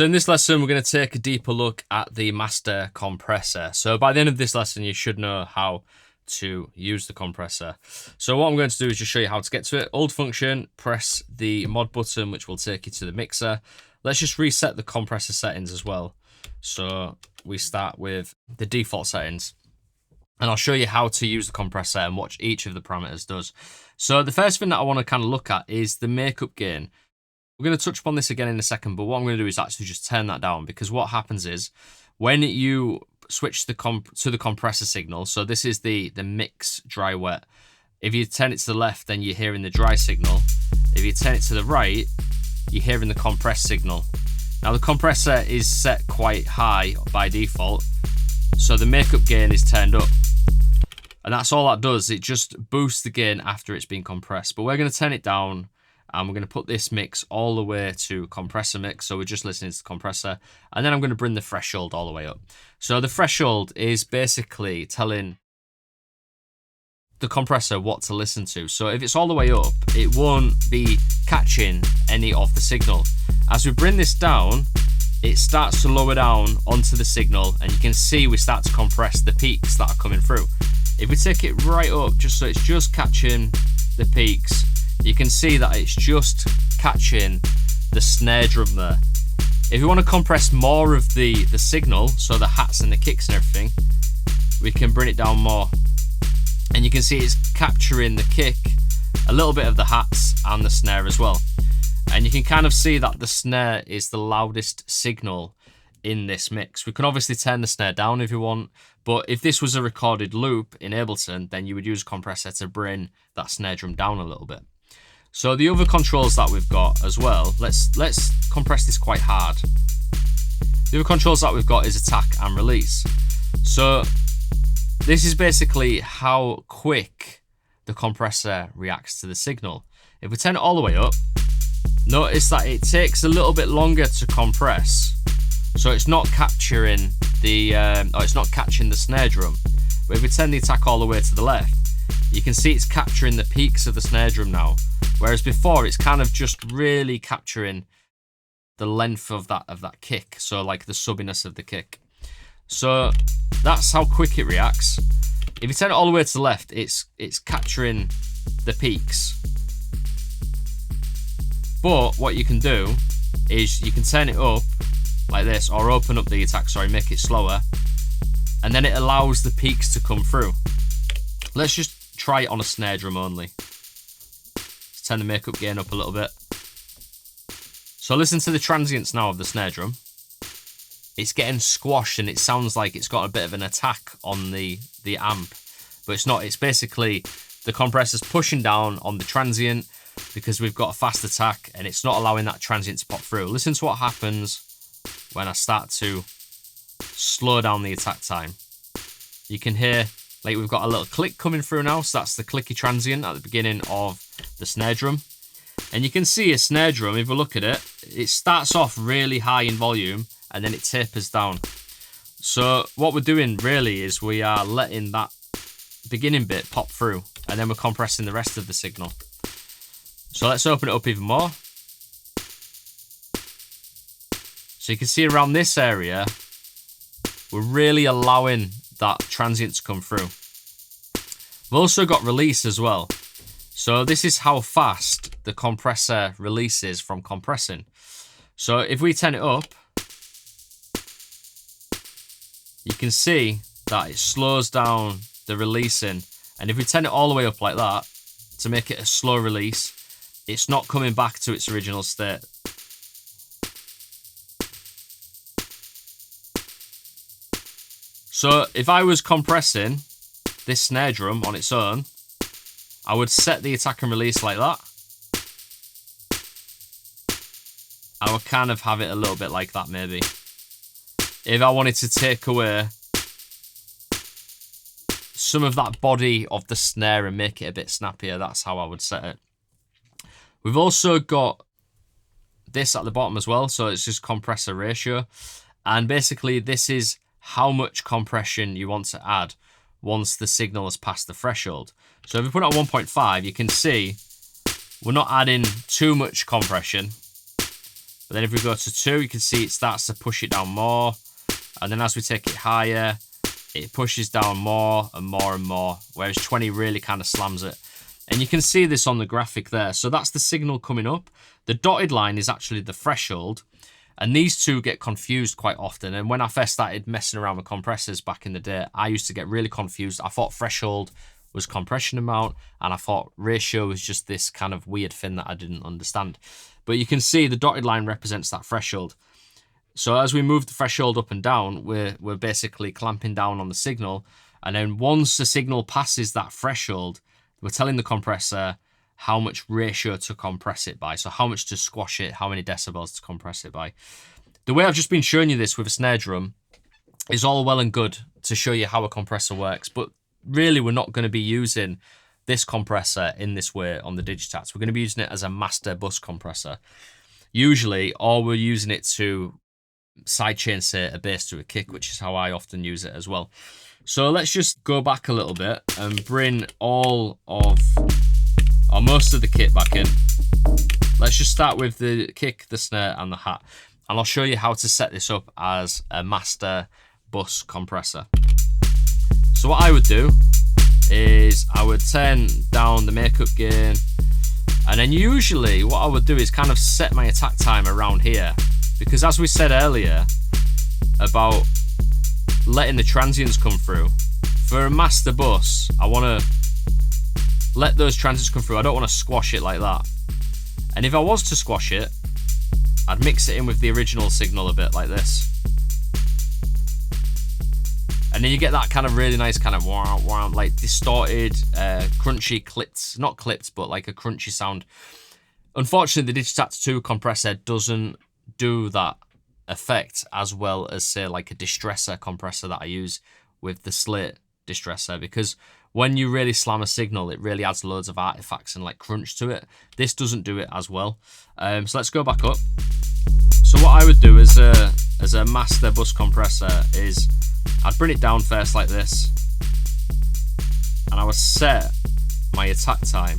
So in this lesson, we're going to take a deeper look at the master compressor. So by the end of this lesson, you should know how to use the compressor. So what I'm going to do is just show you how to get to it. Old function, press the mod button, which will take you to the mixer. Let's just reset the compressor settings as well. So we start with the default settings. And I'll show you how to use the compressor and what each of the parameters does. So the first thing that I want to kind of look at is the makeup gain. We're going to touch upon this again in a second, but what I'm going to do is actually just turn that down, because what happens is when you switch to the compressor signal, so this is the mix dry wet. If you turn it to the left, then you're hearing the dry signal. If you turn it to the right, you're hearing the compressed signal. Now the compressor is set quite high by default, so the makeup gain is turned up. And that's all that does, it just boosts the gain after it's been compressed. But we're going to turn it down, and we're going to put this mix all the way to compressor mix, so we're just listening to the compressor. And then I'm going to bring the threshold all the way up. So the threshold is basically telling the compressor what to listen to. So if it's all the way up, it won't be catching any of the signal. As we bring this down, it starts to lower down onto the signal, and you can see we start to compress the peaks that are coming through. If we take it right up, just so it's just catching the peaks, you can see that it's just catching the snare drum there. If you want to compress more of the signal, so the hats and the kicks and everything, we can bring it down more. And you can see it's capturing the kick, a little bit of the hats and the snare as well. And you can kind of see that the snare is the loudest signal in this mix. We can obviously turn the snare down if you want, but if this was a recorded loop in Ableton, then you would use a compressor to bring that snare drum down a little bit. So the other controls that we've got as well, let's compress this quite hard. The other controls that we've got is attack and release. So this is basically how quick the compressor reacts to the signal. If we turn it all the way up, notice that it takes a little bit longer to compress. So it's not capturing it's not catching the snare drum. But if we turn the attack all the way to the left, you can see it's capturing the peaks of the snare drum now. Whereas before, it's kind of just really capturing the length of that kick. So like the subbiness of the kick. So that's how quick it reacts. If you turn it all the way to the left, it's capturing the peaks. But what you can do is you can turn it up like this, or open up the attack, make it slower, and then it allows the peaks to come through. Let's just try it on a snare drum only. Let's turn the makeup gain up a little bit. So listen to the transients now of the snare drum. It's getting squashed and it sounds like it's got a bit of an attack on the amp, but it's not. It's basically the compressor's pushing down on the transient because we've got a fast attack, and it's not allowing that transient to pop through. Listen to what happens when I start to slow down the attack time. You can hear like we've got a little click coming through now, so that's the clicky transient at the beginning of the snare drum. And you can see a snare drum, if we look at it, it starts off really high in volume and then it tapers down. So what we're doing really is we are letting that beginning bit pop through, and then we're compressing the rest of the signal. So let's open it up even more. So you can see around this area, we're really allowing that transient to come through. We've also got release as well. So this is how fast the compressor releases from compressing. So if we turn it up, you can see that it slows down the releasing. And if we turn it all the way up like that, to make it a slow release, it's not coming back to its original state. So if I was compressing this snare drum on its own, I would set the attack and release like that. I would kind of have it a little bit like that maybe. If I wanted to take away some of that body of the snare and make it a bit snappier, that's how I would set it. We've also got this at the bottom as well, so it's just compressor ratio. And basically this is how much compression you want to add once the signal has passed the threshold. So if we put it on 1.5, you can see we're not adding too much compression. But then if we go to 2, you can see it starts to push it down more. And then as we take it higher, it pushes down more and more and more, whereas 20 really kind of slams it. And you can see this on the graphic there. So that's the signal coming up. The dotted line is actually the threshold. And these two get confused quite often. And when I first started messing around with compressors back in the day, I used to get really confused. I thought threshold was compression amount, and I thought ratio was just this kind of weird thing that I didn't understand. But you can see the dotted line represents that threshold. So as we move the threshold up and down, we're basically clamping down on the signal. And then once the signal passes that threshold, we're telling the compressor how much ratio to compress it by. So how much to squash it, how many decibels to compress it by. The way I've just been showing you this with a snare drum is all well and good to show you how a compressor works. But really, we're not going to be using this compressor in this way on the Digitakt. We're going to be using it as a master bus compressor. Usually, or we're using it to sidechain, say, a bass to a kick, which is how I often use it as well. So let's just go back a little bit and bring all of, or most of the kit back in. Let's just start with the kick, the snare, and the hat. And I'll show you how to set this up as a master bus compressor. So what I would do is I would turn down the makeup gain, and then usually what I would do is kind of set my attack time around here, because as we said earlier about letting the transients come through, for a master bus I want to let those transients come through. I don't want to squash it like that. And if I was to squash it, I'd mix it in with the original signal a bit like this. And then you get that kind of really nice kind of like distorted, crunchy clipped, not clipped, but like a crunchy sound. Unfortunately, the Digitakt II compressor doesn't do that effect as well as, say, like a distressor compressor that I use with the Slate distressor, because when you really slam a signal, it really adds loads of artifacts and like crunch to it. This doesn't do it as well. So let's go back up. So what I would do as a master bus compressor is I'd bring it down first like this, and I would set my attack time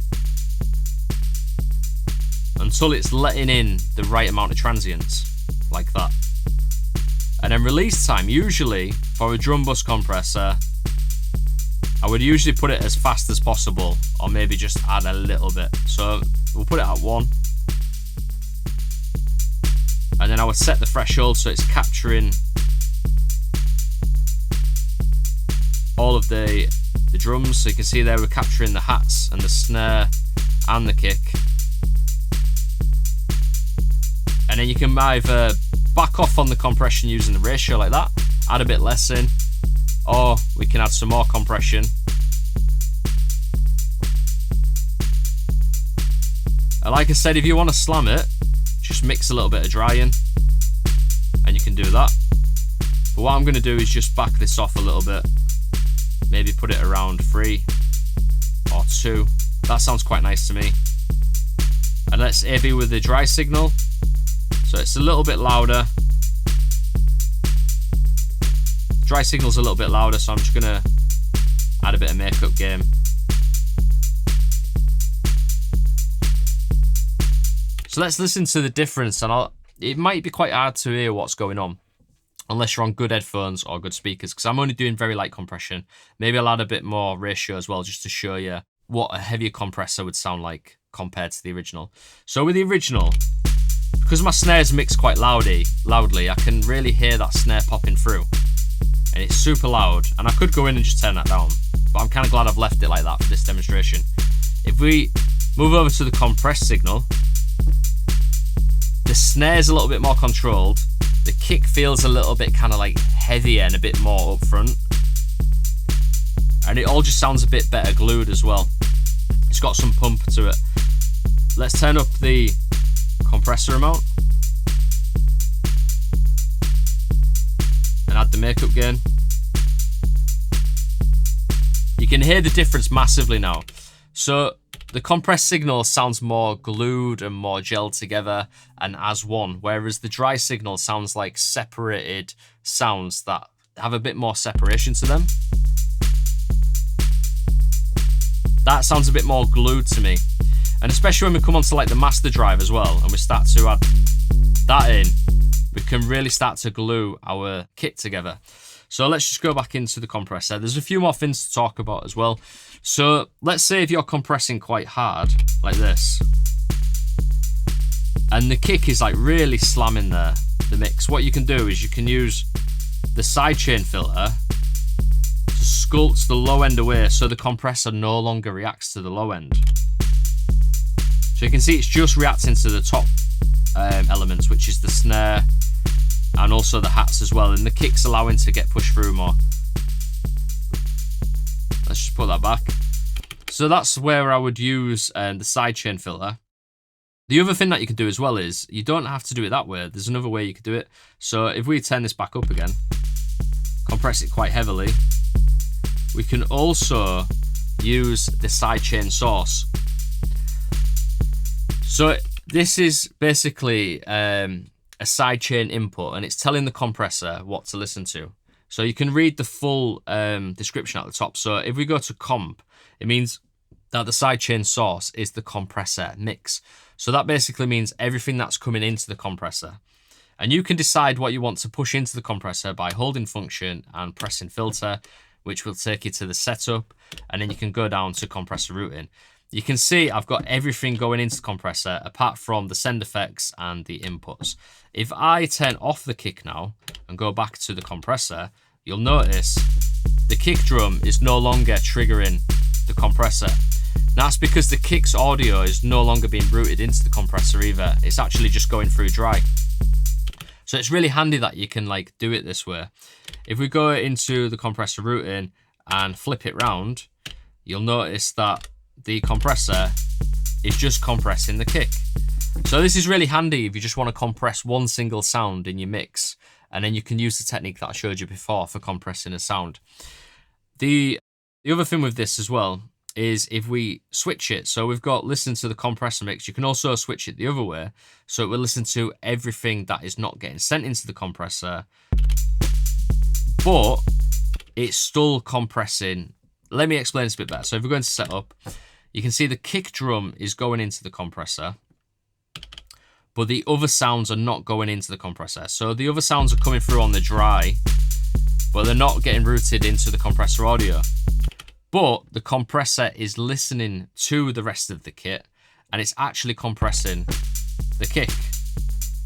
until it's letting in the right amount of transients, like that. And then release time, usually for a drum bus compressor, I would usually put it as fast as possible, or maybe just add a little bit. So we'll put it at 1. And then I would set the threshold so it's capturing all of the drums. So you can see there we're capturing the hats and the snare and the kick. And then you can either back off on the compression using the ratio like that, add a bit less in, or we can add some more compression. And like I said, if you want to slam it, just mix a little bit of dry in, and you can do that. But what I'm going to do is just back this off a little bit. Maybe put it around 3 or 2. That sounds quite nice to me. And let's A/B with the dry signal. So it's a little bit louder. Dry signal's a little bit louder, so I'm just going to add a bit of makeup gain. So let's listen to the difference, and it might be quite hard to hear what's going on unless you're on good headphones or good speakers, because I'm only doing very light compression. Maybe I'll add a bit more ratio as well, just to show you what a heavier compressor would sound like compared to the original. So with the original, because my snares mix quite loudly, I can really hear that snare popping through. And it's super loud, and I could go in and just turn that down, but I'm kind of glad I've left it like that for this demonstration. If we move over to the compressed signal, the snare's a little bit more controlled. The kick feels a little bit kind of like heavier and a bit more up front. And it all just sounds a bit better glued as well. It's got some pump to it. Let's turn up the compressor amount and add the makeup gain. You can hear the difference massively now. So the compressed signal sounds more glued and more gelled together and as one, whereas the dry signal sounds like separated sounds that have a bit more separation to them. That sounds a bit more glued to me. And especially when we come onto like the master drive as well, and we start to add that in, we can really start to glue our kit together. So let's just go back into the compressor. There's a few more things to talk about as well. So let's say if you're compressing quite hard, like this, and the kick is like really slamming the mix, what you can do is you can use the sidechain filter to sculpt the low end away so the compressor no longer reacts to the low end. So you can see it's just reacting to the top elements, which is the snare and also the hats as well, and the kick's allowing to get pushed through more. Let's just put that back. So that's where I would use the sidechain filter. The other thing that you can do as well is, you don't have to do it that way. There's another way you could do it. So if we turn this back up again, compress it quite heavily, we can also use the Sidechain Source. So this is basically a sidechain input, and it's telling the compressor what to listen to. So you can read the full description at the top. So if we go to comp, it means that the Sidechain Source is the compressor mix. So that basically means everything that's coming into the compressor. And you can decide what you want to push into the compressor by holding function and pressing filter, which will take you to the setup, and then you can go down to compressor routing. You can see I've got everything going into the compressor apart from the send effects and the inputs. If I turn off the kick now and go back to the compressor, you'll notice the kick drum is no longer triggering the compressor. That's because the kick's audio is no longer being routed into the compressor either. It's actually just going through dry. So it's really handy that you can like do it this way. If we go into the compressor routing and flip it round, you'll notice that the compressor is just compressing the kick. So this is really handy if you just want to compress one single sound in your mix, and then you can use the technique that I showed you before for compressing a sound. The other thing with this as well is if we switch it, so we've got listen to the compressor mix, you can also switch it the other way, so it will listen to everything that is not getting sent into the compressor, but it's still compressing. Let me explain this a bit better. So if we're going to setup, you can see the kick drum is going into the compressor, but the other sounds are not going into the compressor. So the other sounds are coming through on the dry, but they're not getting routed into the compressor audio. But the compressor is listening to the rest of the kit, and it's actually compressing the kick,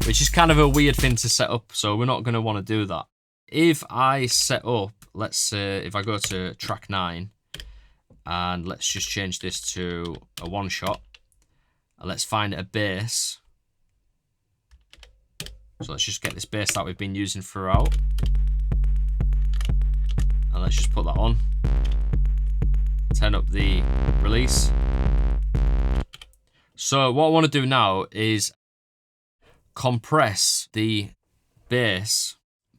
which is kind of a weird thing to set up, so we're not going to want to do that. If I set up, let's say if I go to track 9, and let's just change this to a one shot, and let's find a bass. So let's just get this bass that we've been using throughout, and let's just put that on. Turn up the release. So what I want to do now is compress the bass,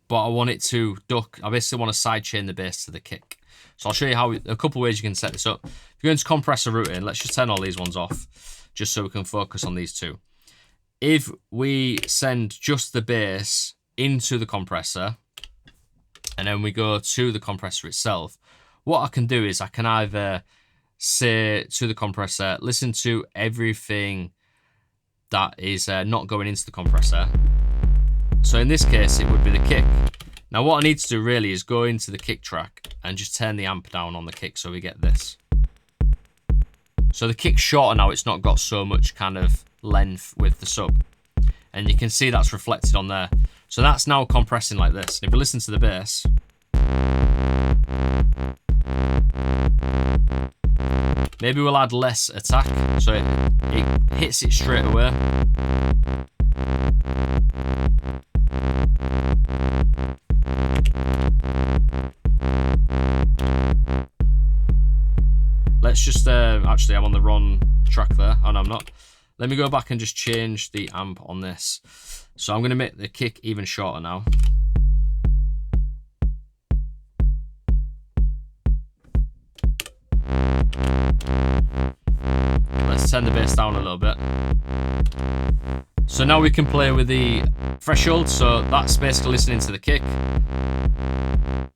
but I want it to duck. I basically want to sidechain the bass to the kick. So I'll show you how a couple of ways you can set this up. If you go into compressor routing, let's just turn all these ones off, just so we can focus on these two. If we send just the bass into the compressor, and then we go to the compressor itself, what I can do is I can either say to the compressor, listen to everything that is not going into the compressor. So in this case, it would be the kick. Now what I need to do really is go into the kick track and just turn the amp down on the kick so we get this. So the kick's shorter now, it's not got so much kind of length with the sub. And you can see that's reflected on there. So that's now compressing like this. And if we listen to the bass, maybe we'll add less attack, so it hits it straight away. Let's just, actually I'm on the wrong track there. Oh no, I'm not. Let me go back and just change the amp on this. So I'm going to make the kick even shorter now. Let's turn the bass down a little bit. So now we can play with the threshold, so that's basically listening to the kick.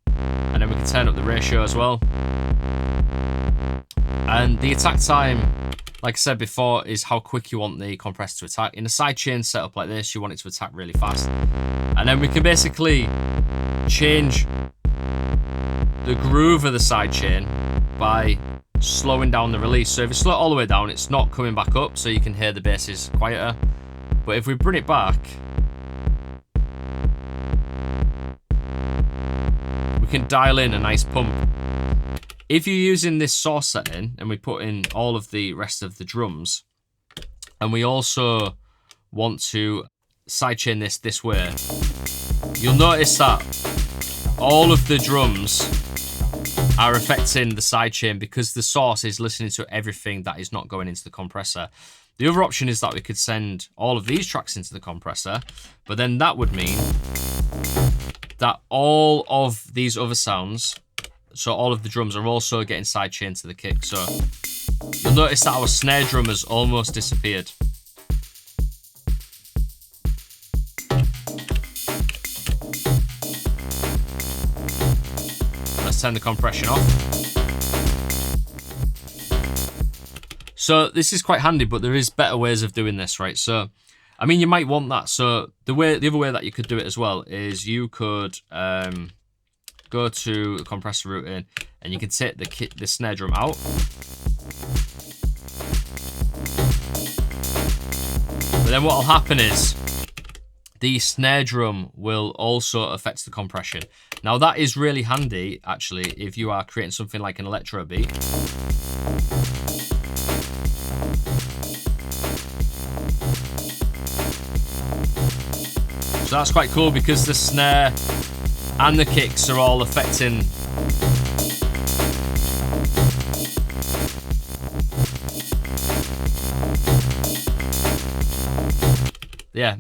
And then we can turn up the ratio as well. And the attack time like I said before, is how quick you want the compressor to attack. In a sidechain setup like this, you want it to attack really fast. And then we can basically change the groove of the sidechain by slowing down the release. So if you slow it all the way down, it's not coming back up, so you can hear the bass is quieter. But if we bring it back, we can dial in a nice pump. If you're using this source setting and we put in all of the rest of the drums, and we also want to sidechain this way, you'll notice that all of the drums are affecting the sidechain because the source is listening to everything that is not going into the compressor. The other option is that we could send all of these tracks into the compressor, but then that would mean that all of these other sounds, so all of the drums, are also getting sidechained to the kick. So you'll notice that our snare drum has almost disappeared. Let's turn the compression off. So this is quite handy, but there is better ways of doing this, right? So, I mean, you might want that. So the other way that you could do it as well is you could go to the compressor routing and you can take the snare drum out. But then what will happen is the snare drum will also affect the compression. Now that is really handy, actually, if you are creating something like an electro beat. So that's quite cool because the snare and the kicks are all affecting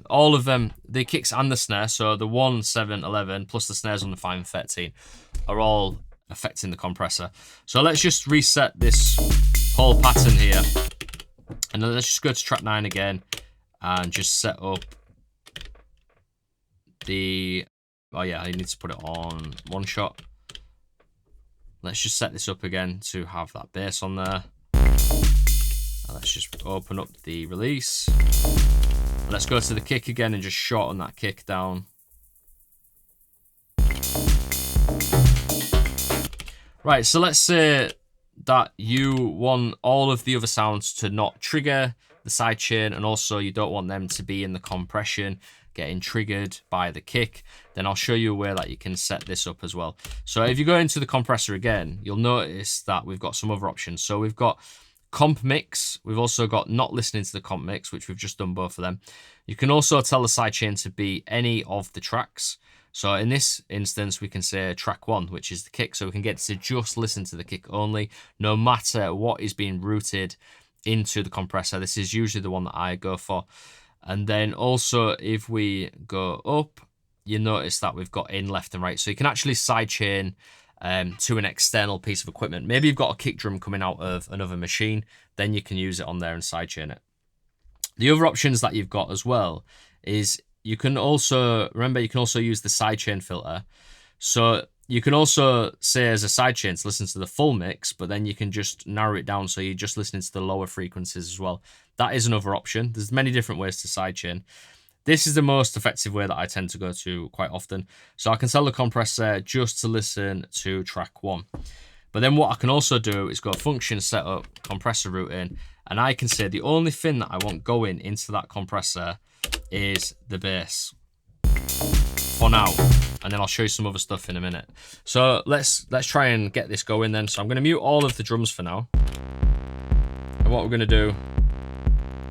all of them, the kicks and the snare, so the 1, 7, 11 plus the snares on the 5 and 13 are all affecting the compressor. So let's just reset this whole pattern here, and then let's just go to track 9 again and just set up the, oh yeah, I need to put it on one shot. Let's just set this up again to have that bass on there. And let's just open up the release. Let's go to the kick again and just shorten that kick down. Right, so let's say that you want all of the other sounds to not trigger the sidechain, and also you don't want them to be in the compression getting triggered by the kick. Then I'll show you a way that you can set this up as well. So if you go into the compressor again, you'll notice that we've got some other options. So we've got comp mix. We've also got not listening to the comp mix, which we've just done both of them. You can also tell the sidechain to be any of the tracks. So in this instance, we can say track 1, which is the kick. So we can get to just listen to the kick only, no matter what is being routed into the compressor. This is usually the one that I go for. And then also if we go up, you notice that we've got in, left and right. So you can actually sidechain to an external piece of equipment. Maybe you've got a kick drum coming out of another machine, then you can use it on there and sidechain it. The other options that you've got as well is you can also, remember, you can also use the Sidechain Filter. So you can also say as a sidechain to listen to the full mix, but then you can just narrow it down so you're just listening to the lower frequencies as well. That is another option. There's many different ways to sidechain. This is the most effective way that I tend to go to quite often. So I can tell the compressor just to listen to track 1. But then what I can also do is go function setup, compressor routing, and I can say the only thing that I want going into that compressor is the bass for now. And then I'll show you some other stuff in a minute. So let's try and get this going then. So I'm going to mute all of the drums for now. And what we're going to do,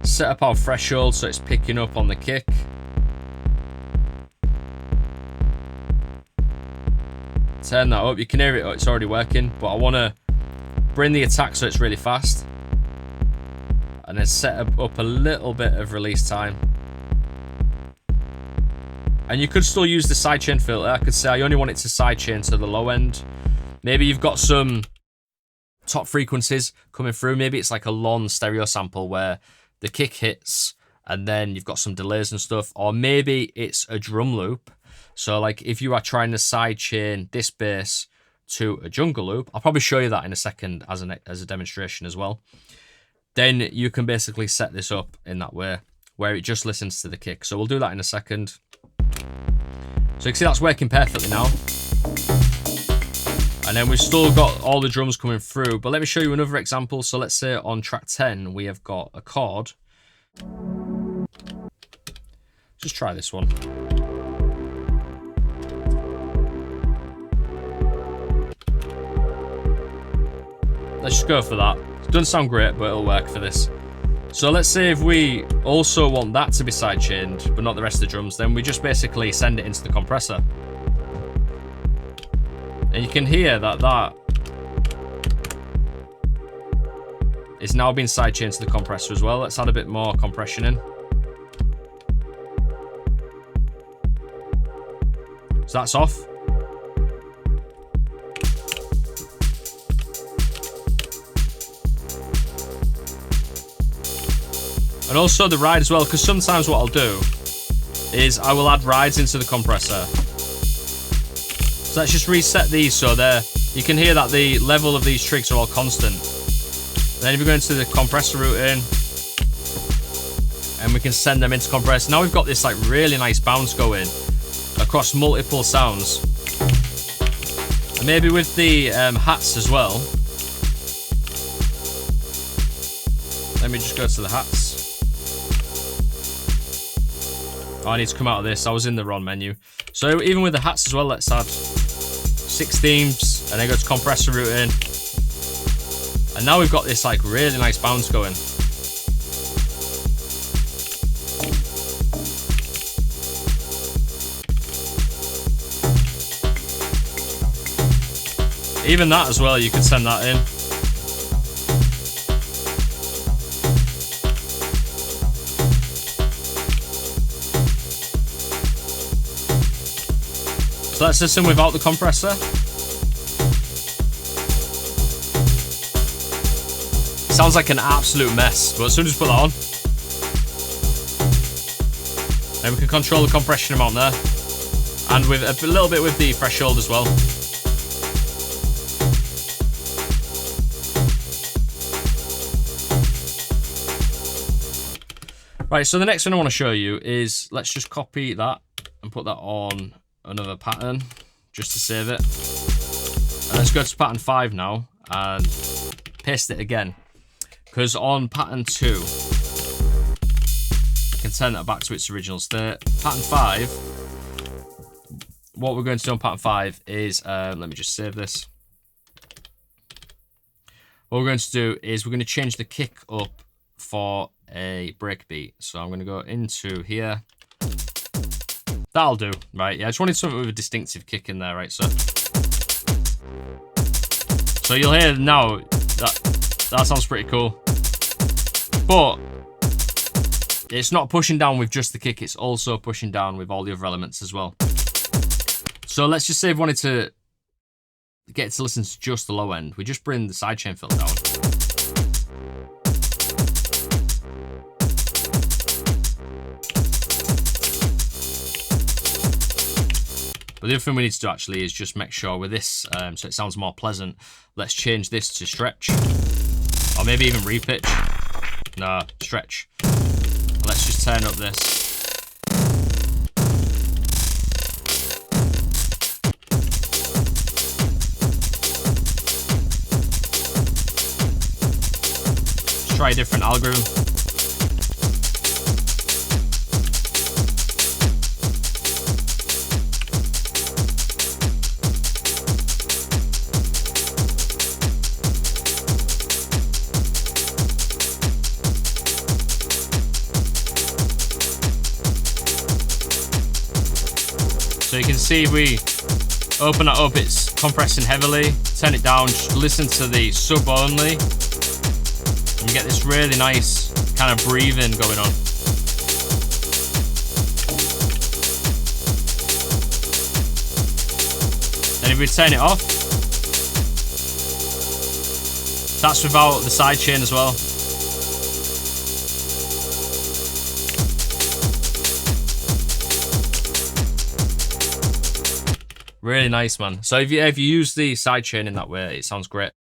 set up our threshold so it's picking up on the kick. Turn that up. You can hear it, it's already working, but I want to bring the attack so it's really fast. And then set up a little bit of release time. And you could still use the sidechain filter. I could say I only want it to sidechain to the low end. Maybe you've got some top frequencies coming through. Maybe it's like a long stereo sample where the kick hits and then you've got some delays and stuff. Or maybe it's a drum loop. So like if you are trying to sidechain this bass to a jungle loop, I'll probably show you that in a second as a demonstration as well. then you can basically set this up in that way where it just listens to the kick. So we'll do that in a second. So you can see that's working perfectly now. And then we've still got all the drums coming through. But let me show you another example. So let's say on track 10, we have got a chord. Just try this one. Let's just go for that. It doesn't sound great, but it'll work for this. So let's say if we also want that to be sidechained, but not the rest of the drums, then we just basically send it into the compressor. And you can hear that is now being sidechained to the compressor as well. Let's add a bit more compression in. So that's off. And also the ride as well, because sometimes what I'll do is I will add rides into the compressor. So let's just reset these so there you can hear that the level of these trigs are all constant. Then if we go into the compressor routing, and we can send them into compressor. Now we've got this like really nice bounce going across multiple sounds. And maybe with the hats as well. Let me just go to the hats. Oh, I need to come out of this. I was in the wrong menu. So even with the hats as well, let's add 6 themes and then go to compressor routing. And now we've got this like really nice bounce going. Even that as well, you could send that in. So let's listen without the compressor. Sounds like an absolute mess, but as soon as we put that on, then we can control the compression amount there, and with a little bit with the threshold as well. Right, so the next one I want to show you is, let's just copy that and put that on another pattern just to save it. And let's go to pattern 5 now and paste it again. Because on pattern 2, you can turn that back to its original state. Pattern 5, what we're going to do on pattern 5 is, let me just save this. What we're going to do is we're going to change the kick up for a breakbeat. So I'm going to go into here. That'll do, right? Yeah, I just wanted something with a distinctive kick in there, right? So you'll hear now that sounds pretty cool. But it's not pushing down with just the kick, it's also pushing down with all the other elements as well. So let's just say if we wanted to get it to listen to just the low end, we just bring the sidechain filter down. But the other thing we need to do actually is just make sure with this, so it sounds more pleasant, let's change this to stretch. Or maybe even repitch. No, stretch. And let's just turn up this. Let's try a different algorithm. So you can see if we open that up, it's compressing heavily. Turn it down, just listen to the sub only. And you get this really nice kind of breathing going on. Then if we turn it off, that's without the sidechain as well. Really nice, man. So if you use the sidechain in that way, it sounds great.